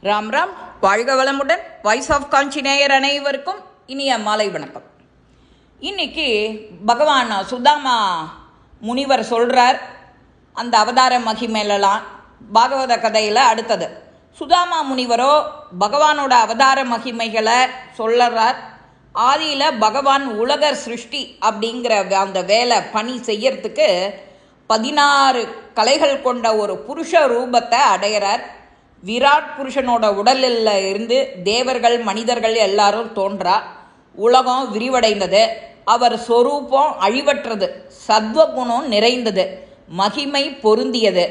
ராம் ராம், வாழ்க வளமுடன். Voice of காஞ்சி நேயர் அனைவருக்கும் இனிய மாலை வணக்கம். இன்னைக்கு பகவான் சுதாமா முனிவர் சொல்கிறார் அந்த அவதார மகிமையிலலாம் பாகவத கதையில் அடுத்தது. சுதாமா முனிவரோ பகவானோட அவதார மகிமைகளை சொல்லுறார். ஆதியில் பகவான் உலகர் சிருஷ்டி அப்படிங்கிற அந்த வேலை பணி செய்யறதுக்கு 16 கலைகள் கொண்ட ஒரு புருஷ ரூபத்தை அடையிறார். விராட் புருஷனோட உடலில் இருந்து தேவர்கள் மனிதர்கள் எல்லாரும் தோன்றா. உலகம் விரிவடைந்தது. அவர் சொரூபம் அழிவற்றது, சத்வகுணம் நிறைந்தது, மகிமை பொருந்தியது.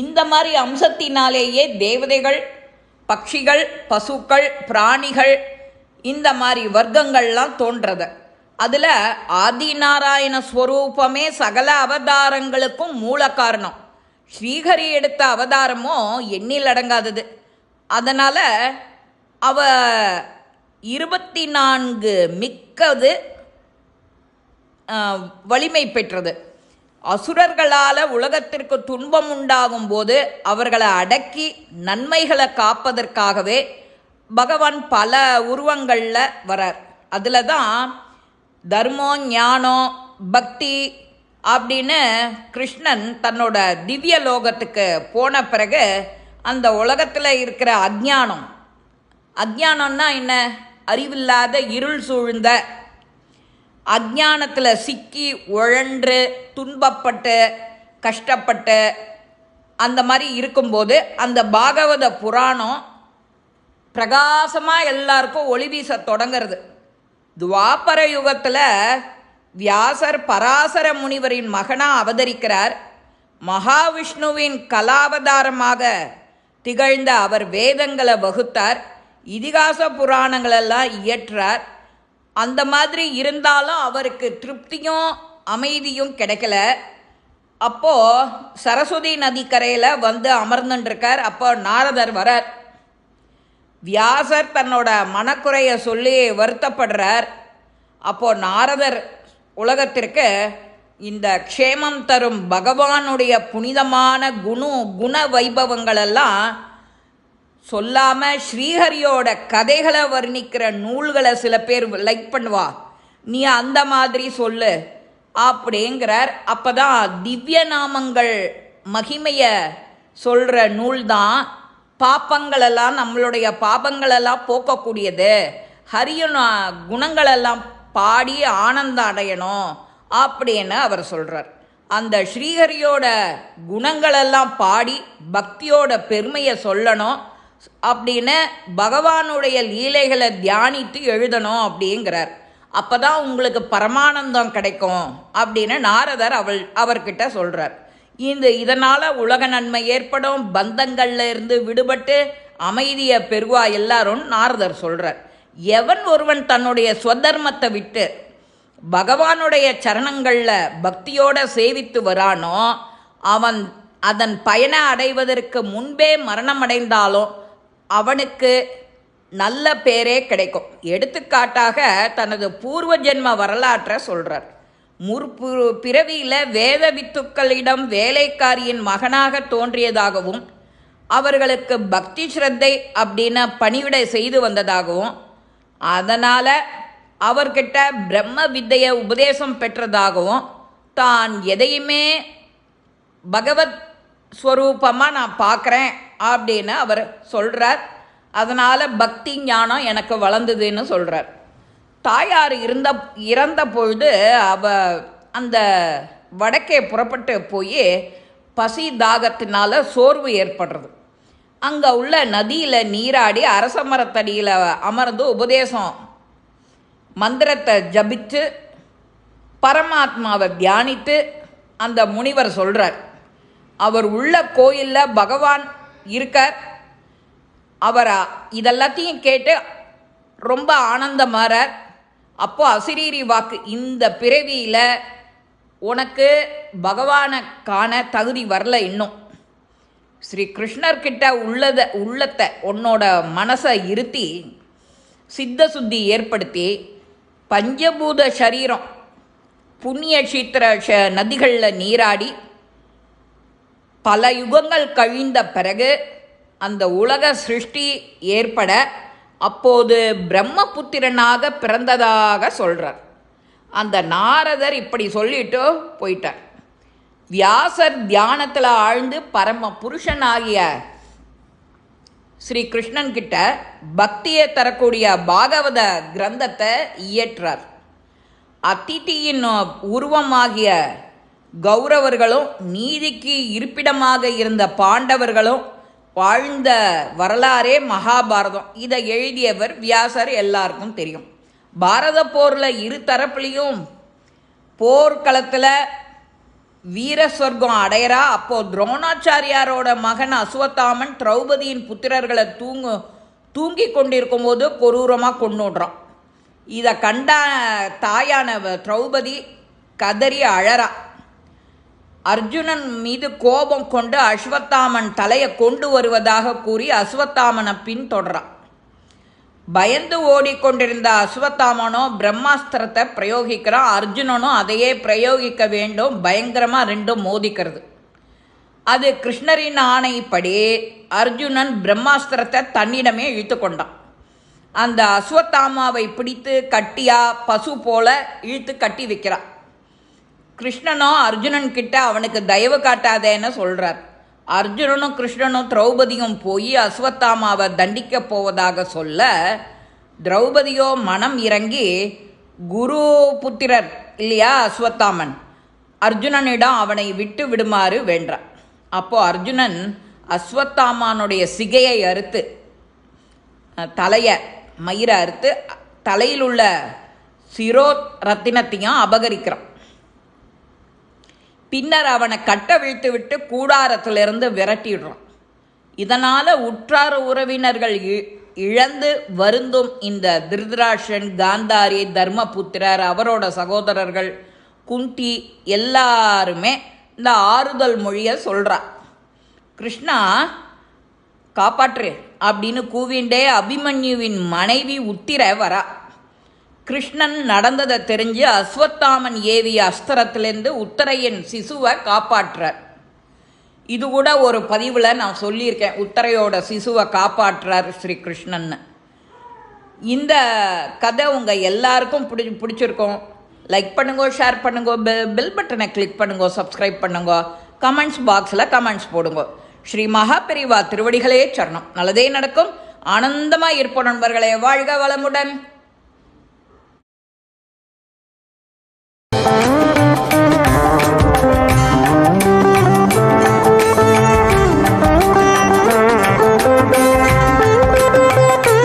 இந்த மாதிரி அம்சத்தினாலேயே தேவதைகள், பட்சிகள், பசுக்கள், பிராணிகள் இந்த மாதிரி வர்க்கங்கள்லாம் தோன்றது. அதில் ஆதிநாராயண ஸ்வரூபமே சகல அவதாரங்களுக்கும் மூல காரணம். ஸ்ரீஹரி எடுத்த அவதாரமும் எண்ணில் அடங்காதது. அதனால் அவ 24 மிக்கது வலிமை பெற்றது. அசுரர்களால் உலகத்திற்கு துன்பம் உண்டாகும் போது அவர்களை அடக்கி நன்மைகளை காப்பதற்காகவே பகவான் பல உருவங்களில் வரார். அதில் தான் தர்மம், ஞானம், பக்தி அப்படின்னு கிருஷ்ணன் தன்னோட திவ்ய லோகத்துக்கு போன பிறகு அந்த உலகத்தில் இருக்கிற அஜ்ஞானம்னா என்ன? அறிவில்லாத இருள் சூழ்ந்த அஜ்ஞானத்தில் சிக்கி உழன்று துன்பப்பட்டு கஷ்டப்பட்டு அந்த மாதிரி இருக்கும்போது அந்த பாகவத புராணம் பிரகாசமாக எல்லாருக்கும் ஒளி வீச தொடங்கிறது. துவாபர யுகத்தில் வியாசர் பராசர முனிவரின் மகனாக அவதரிக்கிறார். மகாவிஷ்ணுவின் கலாவதாரமாக திகழ்ந்த அவர் வேதங்களை வகுத்தார், இதிகாச புராணங்களெல்லாம் இயற்றார். அந்த மாதிரி இருந்தாலும் அவருக்கு திருப்தியும் அமைதியும் கிடைக்கல. அப்போது சரஸ்வதி நதிக்கரையில் வந்து அமர்ந்துட்டுருக்கார். அப்போ நாரதர் வரார். வியாசர் தன்னோட மனக்குறையை சொல்லி வருத்தப்படுறார். அப்போது நாரதர் உலகத்திற்கு இந்த க்ஷேமம் தரும் பகவானுடைய புனிதமான குண வைபவங்களெல்லாம் சொல்லாமல் ஸ்ரீஹரியோட கதைகளை வர்ணிக்கிற நூல்களை சில பேர் லைக் பண்ணுவா, நீ அந்த மாதிரி சொல்லு அப்படிங்கிறார். அப்போ தான் திவ்ய நாமங்கள் மகிமையை சொல்கிற நூல் தான் பாப்பங்களெல்லாம், நம்மளுடைய பாபங்களெல்லாம் போக்கக்கூடியது, ஹரியின் குணங்களெல்லாம் பாடி ஆனந்தம் அடையணும் அப்படின்னு அவர் சொல்கிறார். அந்த ஸ்ரீஹரியோட குணங்களெல்லாம் பாடி பக்தியோட பெருமையை சொல்லணும் அப்படின்னு பகவானுடைய லீலைகளை தியானித்து எழுதணும் அப்படிங்கிறார். அப்போ தான் உங்களுக்கு பரமானந்தம் கிடைக்கும் அப்படின்னு நாரதர் அவர்கிட்ட சொல்கிறார். இதனால் உலக நன்மை ஏற்படும், பந்தங்களில் இருந்து விடுபட்டு அமைதியை பெறுவா எல்லாரும் நாரதர் சொல்கிறார். எவன் ஒருவன் தன்னுடைய ஸ்வதர்மத்தை விட்டு பகவானுடைய சரணங்களில் பக்தியோடு சேவித்து வரானோ அவன் அதன் பயனை அடைவதற்கு முன்பே மரணம் அடைந்தாலும் அவனுக்கு நல்ல பேரே கிடைக்கும். எடுத்துக்காட்டாக தனது பூர்வ ஜென்ம வரலாற்றை சொல்கிறார். பிறவியில் வேத வித்துக்களிடம் வேலைக்காரியின் மகனாக தோன்றியதாகவும் அவர்களுக்கு பக்தி ஸ்ரத்தை அப்படின்னு பணிவிடை செய்து வந்ததாகவும் அதனால் அவர்கிட்ட பிரம்ம வித்தையை உபதேசம் பெற்றதாகவும் தான் எதையுமே பகவத் ஸ்வரூபமாக நான் பார்க்குறேன் அப்படின்னு அவர் சொல்கிறார். அதனால் பக்தி ஞானம் எனக்கு வளர்ந்ததுன்னு சொல்கிறார். தாயார் இறந்த பொழுது அந்த வடக்கே புறப்பட்டு போய் பசி தாகத்தினால் சோர்வு ஏற்படுறது. அங்கே உள்ள நதியில் நீராடி அரச மரத்தடியில் அமர்ந்து உபதேசம் மந்திரத்தை ஜபித்து பரமாத்மாவை தியானித்து அந்த முனிவர் சொல்கிறார். அவர் உள்ள கோயிலில் பகவான் இருக்கார். அவர் இதெல்லாத்தையும் கேட்டு ரொம்ப ஆனந்தமாறார். அப்போ அசிரீரி வாக்கு, இந்த பிறவியில் உனக்கு பகவானை காண தகுதி வரல, இன்னும் ஸ்ரீ கிருஷ்ணர்கிட்ட உள்ளத்தை உன்னோட மனசை இருத்தி சித்த சுத்தி ஏற்படுத்தி பஞ்சபூத சரீரம் புண்ணிய கஷேத்திர நதிகளில் நீராடி பல யுகங்கள் கழிந்த பிறகு அந்த உலக சிருஷ்டி ஏற்பட அப்போது பிரம்மபுத்திரனாக பிறந்ததாக சொல்கிறார். அந்த நாரதர் இப்படி சொல்லிட்டு போயிட்டார். வியாசர் தியானத்தில் ஆழ்ந்து பரம புருஷனாகிய ஸ்ரீ கிருஷ்ணன் கிட்ட பக்தியை தரக்கூடிய பாகவத கிரந்தத்தை இயற்றார். அதிதியின் உருவமாகிய கௌரவர்களும் நீதிக்கு இருப்பிடமாக இருந்த பாண்டவர்களும் வாழ்ந்த வரலாறே மகாபாரதம். இதை எழுதியவர் வியாசர், எல்லாருக்கும் தெரியும். பாரத போரில் இரு தரப்புலையும் போர்க்களத்தில் வீர சொர்க்கம் அடையிறா. அப்போது துரோணாச்சாரியாரோட மகன் அஸ்வத்தாமன் திரௌபதியின் புத்திரர்களை தூங்கி கொண்டிருக்கும் போது கொரூரமாக கொண்டுடுறான். இதை கண்ட தாயான திரௌபதி கதறி அழறா. அர்ஜுனன் மீது கோபம் கொண்டு அஸ்வத்தாமன் தலையை கொண்டு வருவதாக கூறி அஸ்வத்தாமனை பின்தொடரான். பயந்து ஓடிக்கொண்டிருந்த அஸ்வத்தாமனோ பிரம்மாஸ்திரத்தை பிரயோகிக்கிறான். அர்ஜுனனும் அதையே பிரயோகிக்க வேண்டும். பயங்கரமாக ரெண்டும் மோதிக்கிறது. அது கிருஷ்ணரின் ஆணைப்படி அர்ஜுனன் பிரம்மாஸ்திரத்தை தன்னிடமே இழுத்து கொண்டான். அந்த அஸ்வத்தாமாவை பிடித்து கட்டியா பசு போல இழுத்து கட்டி வைக்கிறான். கிருஷ்ணனோ அர்ஜுனன் கிட்ட அவனுக்கு தயவு காட்டாதேன்னு சொல்கிறார். அர்ஜுனனும் கிருஷ்ணனும் திரௌபதியும் போய் அஸ்வத்தாமாவை தண்டிக்க போவதாக சொல்ல, திரௌபதியோ மனம் இறங்கி குரு புத்திரர் இல்லையா அஸ்வத்தாமன், அர்ஜுனனிடம் அவனை விட்டு விடுமாறு வேண்டான். அப்போது அர்ஜுனன் அஸ்வத்தாமானுடைய சிகையை அறுத்து தலையை மயிரை அறுத்து தலையில் உள்ள சிரோ ரத்தினத்தையும் அபகரிக்கிறான். பின்னர் அவனை கட்ட விழ்த்து விட்டு கூடாரத்திலிருந்து விரட்டிடுறான். இதனால் உற்றார் உறவினர்கள் இழந்து வருந்தும் இந்த திருதராஷ்டிரன், காந்தாரி, தர்மபுத்திரர், அவரோட சகோதரர்கள், குந்தி எல்லாருமே இந்த ஆறுதல் மொழியை சொல்கிறா. கிருஷ்ணா காப்பாற்று அப்படின்னு கூவிண்டே அபிமன்யுவின் மனைவி உத்திர வரா. கிருஷ்ணன் நடந்ததை தெரிஞ்சு அஸ்வத்தாமன் ஏவிய அஸ்திரத்திலேருந்து உத்தரையின் சிசுவை காப்பாற்றுறார். இது கூட ஒரு பதிவில் நான் சொல்லியிருக்கேன், உத்தரையோட சிசுவை காப்பாற்றுறார் ஸ்ரீ கிருஷ்ணன்னு. இந்த கதை உங்கள் எல்லாருக்கும் பிடிச்சிருக்கோம். லைக் பண்ணுங்க, ஷேர் பண்ணுங்க, பெல் பட்டனை கிளிக் பண்ணுங்க, சப்ஸ்கிரைப் பண்ணுங்க, கமெண்ட்ஸ் பாக்ஸில் கமெண்ட்ஸ் போடுங்க. ஸ்ரீ மகாபெரிவா திருவடிகளே சரணம். நல்லதே நடக்கும். ஆனந்தமாக இருப்போம் நண்பர்களே. வாழ்க வளமுடன்.